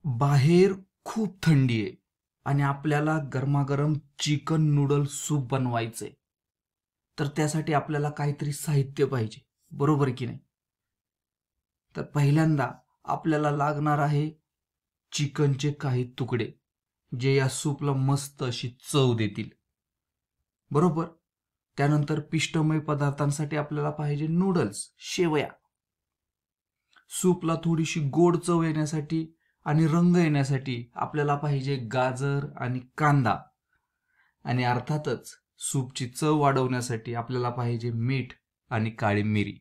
बाहेर खूप थंडी आहे आणि आपल्याला गरमागरम चिकन नूडल सूप बनवायचंय. तर त्यासाठी आपल्याला काहीतरी साहित्य पाहिजे, बरोबर की नाही? तर पहिल्यांदा आपल्याला लागणार आहे चिकनचे काही तुकडे, जे या सूपला मस्त अशी चव देतील. बरोबर. त्यानंतर पिष्टमय पदार्थांसाठी आपल्याला पाहिजे नूडल्स, शेवया. सूपला थोडीशी गोड चव येण्यासाठी आणि रंग येण्यासाठी आपल्याला पाहिजे गाजर आणि कांदा. आणि अर्थातच सूपची चव वाढवण्यासाठी आपल्याला पाहिजे मीठ आणि काळी मिरी.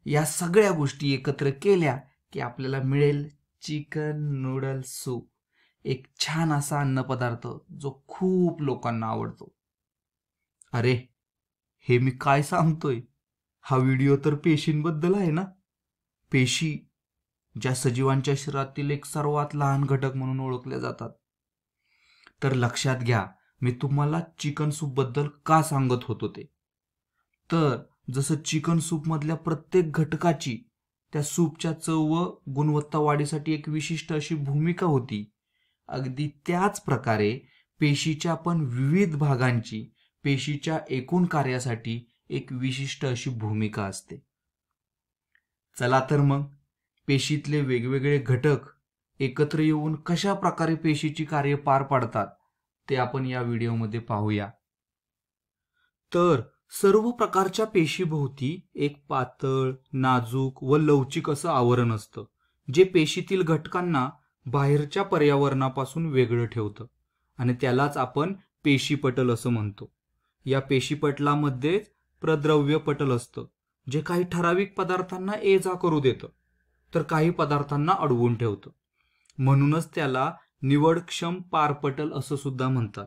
या सगळ्या गोष्टी एकत्र केल्या की आपल्याला मिळेल चिकन नूडल सूप, एक छान असा अन्नपदार्थ जो खूप लोकांना आवडतो. अरे, हे मी काय सांगतोय? हा व्हिडिओ तर पेशींबद्दल आहे ना? पेशी ज्या सजीवांच्या शरीरातील एक सर्वात लहान घटक म्हणून ओळखल्या जातात. तर लक्षात घ्या, मी तुम्हाला चिकन सूप बद्दल का सांगत होतो ते. तर जसं चिकन सूप मधल्या प्रत्येक घटकाची त्या सूपच्या चव व गुणवत्ता वाढीसाठी एक विशिष्ट अशी भूमिका होती, अगदी त्याच प्रकारे पेशीच्या पण विविध भागांची पेशीच्या एकूण कार्यासाठी एक विशिष्ट अशी भूमिका असते. चला तर मग पेशीतले वेगवेगळे घटक एकत्र येऊन कशा प्रकारे पेशीची कार्य पार पाडतात ते आपण या व्हिडिओमध्ये पाहूया. तर सर्व प्रकारच्या पेशीभोवती एक पातळ, नाजूक व लवचिक असं आवरण असतं, जे पेशीतील घटकांना बाहेरच्या पर्यावरणापासून वेगळं ठेवतं आणि त्यालाच आपण पेशीपटल असं म्हणतो. या पेशीपटलामध्ये प्रद्रव्य पटल असतं, जे काही ठराविक पदार्थांना ये जा करू देतं, तर काही पदार्थांना अडवून ठेवतं. म्हणूनच त्याला निवडक्षम पारपटल असं सुद्धा म्हणतात.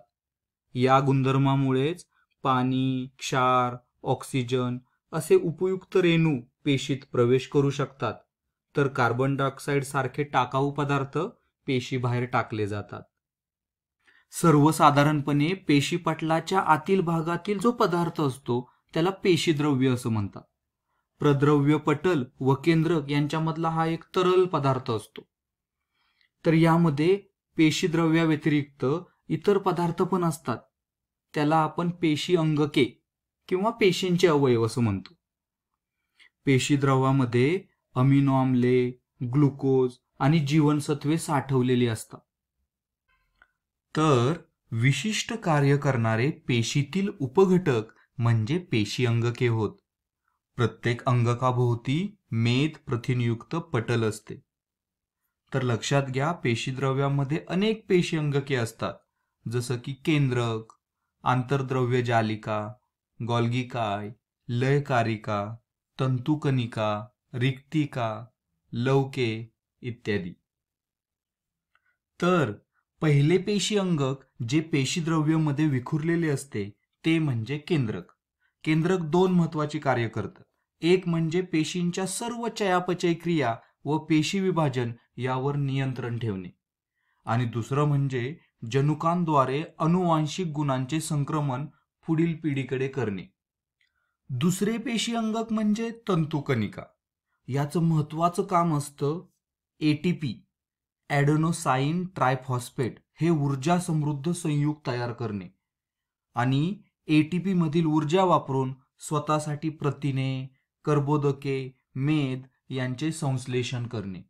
या गुणधर्मामुळेच पाणी, क्षार, ऑक्सिजन असे उपयुक्त रेणू पेशीत प्रवेश करू शकतात, तर कार्बन डायऑक्साईड सारखे टाकाऊ पदार्थ पेशी बाहेर टाकले जातात. सर्वसाधारणपणे पेशीपटलाच्या आतील भागातील जो पदार्थ असतो त्याला पेशीद्रव्य असं म्हणतात. प्रद्रव्य पटल व केंद्रक यांच्यामधला हा एक तरल पदार्थ असतो. तर यामध्ये पेशीद्रव्याव्यतिरिक्त इतर पदार्थ पण असतात. त्याला आपण पेशी अंगके किंवा पेशींचे अवयव असं म्हणतो. पेशीद्रव्यामध्ये अमिनो आम्ले, ग्लुकोज आणि जीवनसत्वे साठवलेली असतात. तर विशिष्ट कार्य करणारे पेशीतील उपघटक म्हणजे पेशी अंगके होत. प्रत्येक अंगकाभोवती मेद प्रथिनयुक्त पटल असते. तर लक्षात घ्या, पेशीद्रव्यामध्ये अनेक पेशी अंगके असतात, जसं की केंद्रक, आंतरद्रव्य जालिका, गोल्गी काय, लयकारिका, तंतुकणिका, रिक्तिका, लवके इत्यादी. तर पहिले पेशी अंगक जे पेशीद्रव्यामध्ये विखुरलेले असते ते म्हणजे केंद्रक. केंद्रक दोन महत्वाची कार्य करतं. एक म्हणजे पेशींच्या सर्व चयापचय क्रिया व पेशी विभाजन यावर नियंत्रण ठेवणे, आणि दुसरं म्हणजे जनुकांद्वारे अनुवांशिक गुणांचे संक्रमण पुढील पिढीकडे करणे. दुसरे पेशी अंगक म्हणजे तंतुकणिका. याचं महत्वाचं काम असतं एटीपी, ॲडेनोसाइन ट्रायफॉस्फेट हे ऊर्जा समृद्ध संयुग तयार करणे आणि एटीपी मधील ऊर्जा वापरून स्वतःसाठी प्रथिने, कर्बोदके, मेद यांचे संश्लेषण करणे.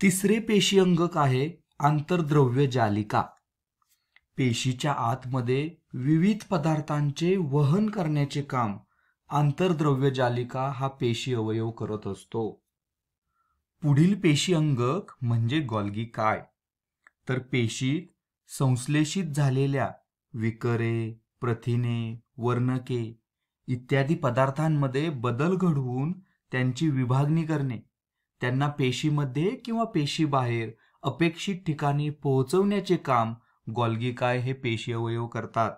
तिसरे पेशी अंगक आहे आंतरद्रव्य जालिका. पेशीच्या आतमध्ये विविध पदार्थांचे वहन करण्याचे काम आंतरद्रव्य जालिका हा पेशी अवयव करत असतो. पुढील पेशी अंगक म्हणजे गोल्गी काय. तर पेशीत संश्लेषित झालेल्या विकरे, प्रथिने, वर्णके इत्यादी पदार्थांमध्ये बदल घडवून त्यांची विभागणी करणे, त्यांना पेशीमध्ये किंवा पेशीबाहेर अपेक्षित ठिकाणी पोहोचवण्याचे काम गोल्गी काय हे पेशी अवयव करतात.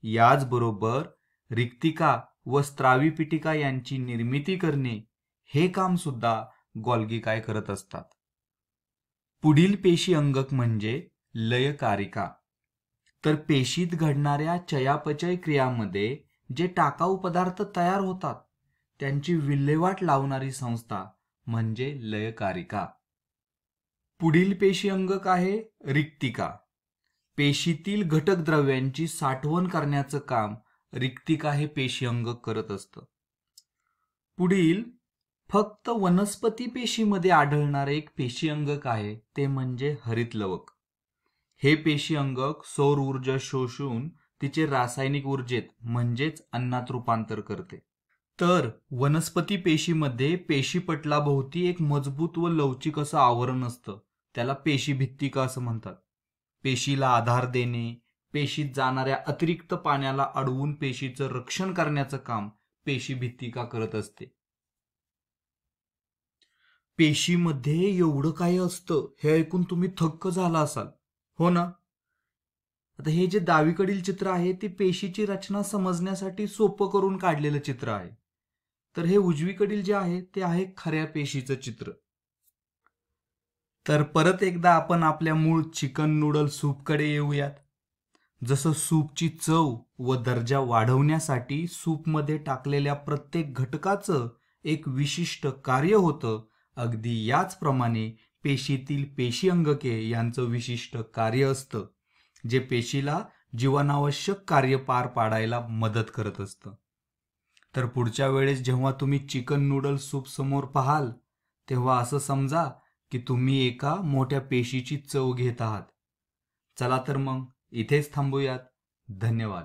याचबरोबर रिक्तिका व स्त्रावी पिटिका यांची निर्मिती करणे हे काम सुद्धा गोल्गी काय करत असतात. पुढील पेशी अंगक म्हणजे लयकारिका. तर पेशीत घडणाऱ्या चयापचय क्रियामध्ये जे टाकाऊ पदार्थ तयार होतात त्यांची विल्हेवाट लावणारी संस्था म्हणजे लयकारिका. पुढील पेशी अंगक आहे रिक्तिका. पेशीतील घटक द्रव्यांची साठवण करण्याचं काम रिक्तिका हे पेशी अंगक करत असतं. पुढील फक्त वनस्पती पेशीमध्ये आढळणारे एक पेशी अंगक आहे ते म्हणजे हरितलवक. हे पेशी अंगक सौर ऊर्जा शोषून तिचे रासायनिक ऊर्जेत म्हणजेच अन्नात रूपांतर करते. तर वनस्पती पेशीमध्ये पेशीपटलाभोवती एक मजबूत व लवचिक असं आवरण असतं, त्याला पेशी भित्तिका असं म्हणतात. पेशीला आधार देणे, पेशीत जाणाऱ्या अतिरिक्त पाण्याला अडवून पेशीचं रक्षण करण्याचं काम पेशी भित्तिका करत असते. पेशीमध्ये एवढं काय असतं हे ऐकून तुम्ही थक्क झाला असाल, हो ना? आता हे जे डावीकडील चित्र आहे ते पेशीची रचना समजण्यासाठी सोपं करून काढलेलं चित्र आहे. तर हे उजवीकडील जे आहे ते आहे खऱ्या पेशीचं चित्र. तर परत एकदा आपण आपल्या मूळ चिकन नूडल सूपकडे येऊयात. जसं सूपची चव व दर्जा वाढवण्यासाठी सूपमध्ये टाकलेल्या प्रत्येक घटकाचं एक विशिष्ट कार्य होतं, अगदी याचप्रमाणे पेशीतील पेशी अंगके यांचं विशिष्ट कार्य असतं, जे पेशीला जीवनावश्यक कार्य पार पाडायला मदत करत असतं. तर पुढच्या वेळेस जेव्हा तुम्ही चिकन नूडल सूप समोर पाहाल तेव्हा असं समजा की तुम्ही एका मोठ्या पेशीची चव घेत आहात. चला तर मग इथेच थांबूयात. धन्यवाद.